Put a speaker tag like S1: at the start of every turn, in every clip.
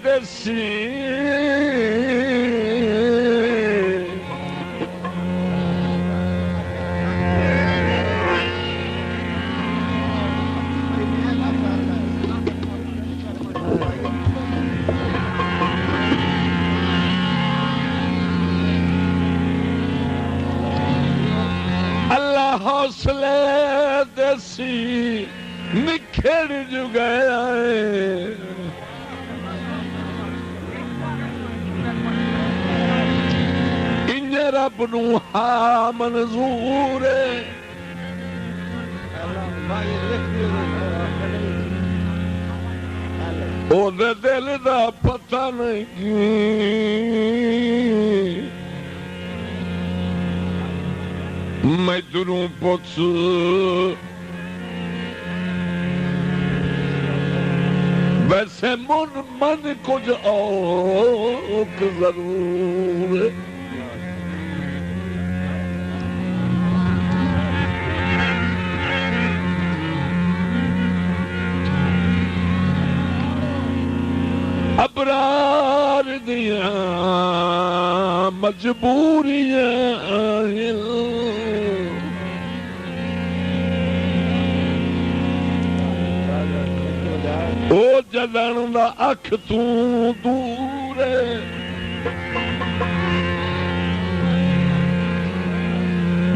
S1: देसी अल्लाह हौसले देसी निखेड़ जुगाया इंज रब नू हा मंजूर ओदे दिल दा पता नहीं मैनू पुछ वैसे मन कुछ औक जरूर अबरार दिया मजबूरियां ओ जलन दा अख तू दूर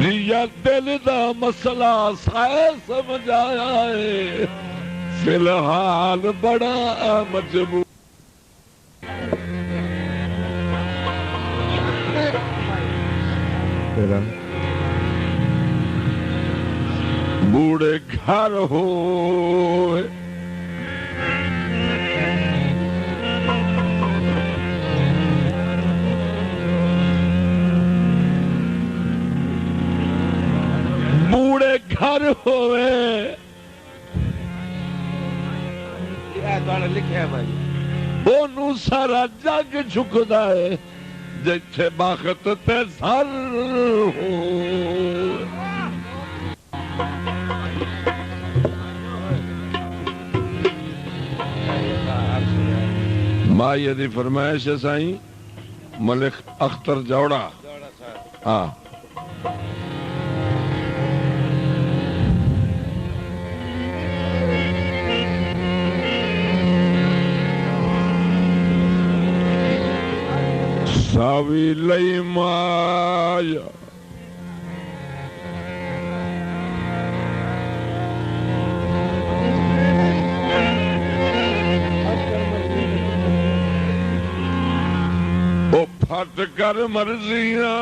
S1: जिया दिल दा मसला साए समझाया है फिलहाल बड़ा मजबूर बूढ़े घर हो बूढ़े घर होवे
S2: लिखे भाई
S1: ओनू सारा जग झुकदा है जिथे बखत ते सर हो माई दी फरमाइश है साईं मलिक अख्तर जौड़ा हाँ सावी लई माया ओ फट कर मर्जियां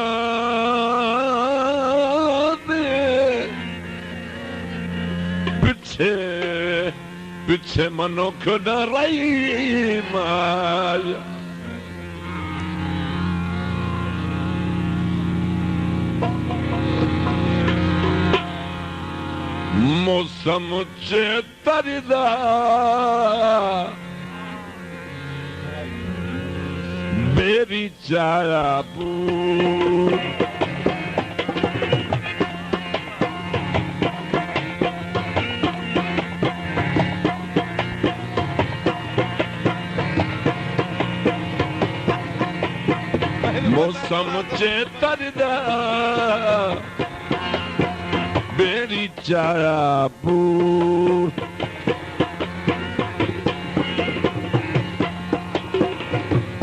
S1: दे पिछे पिछे मनुख न रही माया मौसम चेतरदा बेरी चाया पूर मौसम चेतरदा बेरी चाया पूर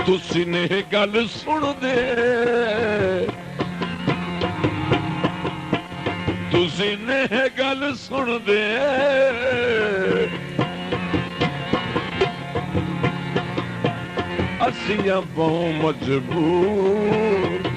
S1: तुसी ने गल सुन दे तुसी ने गल सुन दे असियां बहुत मजबूर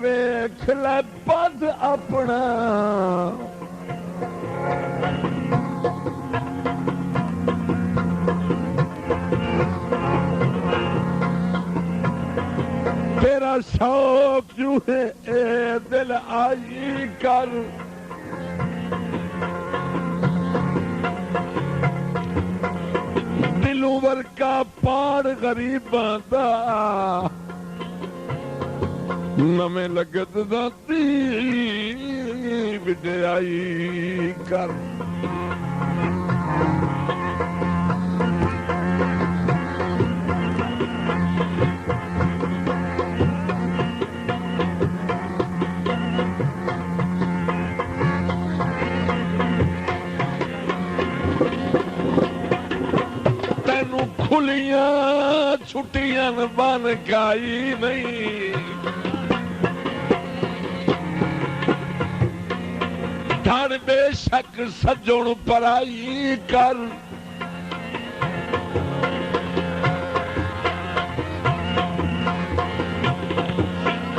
S1: वेख ले बद अपना ते शौक जो है ए दिल आई कर दिलों वर्का पाड़ गरीबां दा नਵੇਂ लगत दाती विद्याई कर तेनू खुलियां छुट्टियां बन काई नहीं धन बेशक सजण पराई कर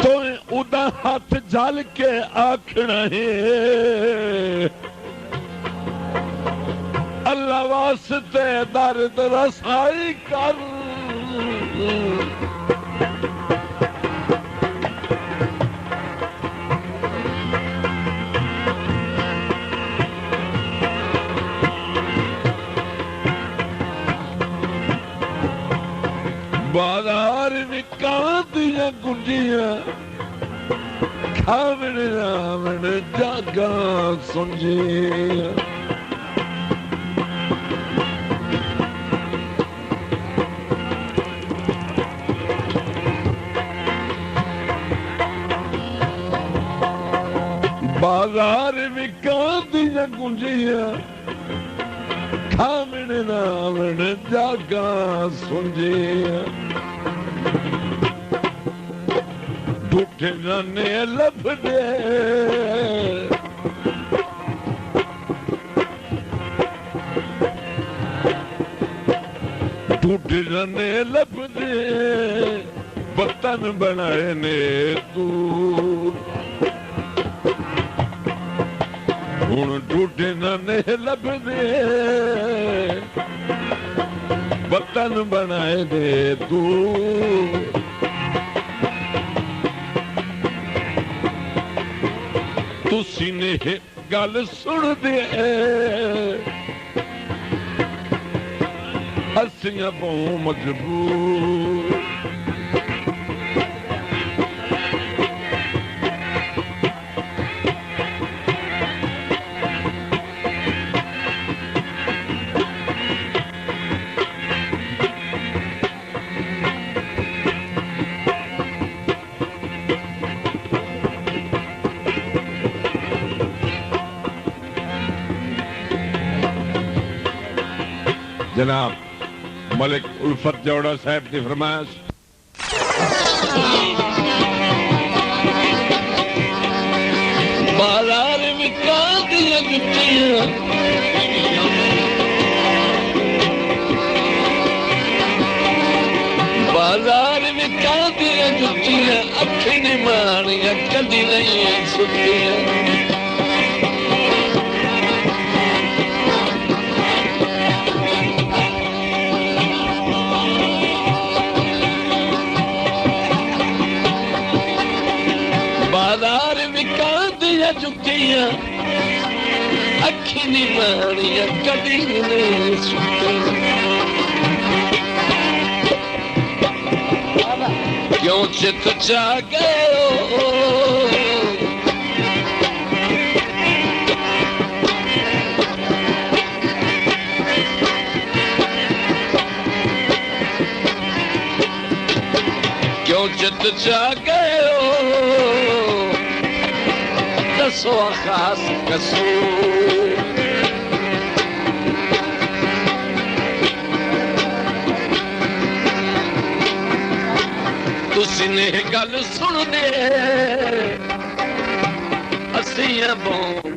S1: तो उदा हाथ जल के आखना है अल्लाह वास्ते दर्द रसाई कर बाजार निकाल दिया गुंजिया खावण रावण जागा सुंजिया बाजार निकाल दिया गुंजिया खावण रावण जागा सुंजिया झूठे जाने लभदे झूठे जाने लभदे बतन बनाए ने तू हुण झूठे जाने लभदे बतन बनाए दे तू तुसी ने गल सुन दे असियां बहु मजबूर जनाब मलिक उल्फत जौड़ा साहब की फरमाइश बाजार में कादियां जुटियां बाजार में कादियां जुटियां अखी नहीं मारियां कदी नहीं सुतियां बाजार विका दिया चुकिया अखी नी मारिया कदी नहीं सुते क्यों चित चा गए क्यों चित चा गए दसो खास कसूर तुसी ने गल सुन दे असियां बहु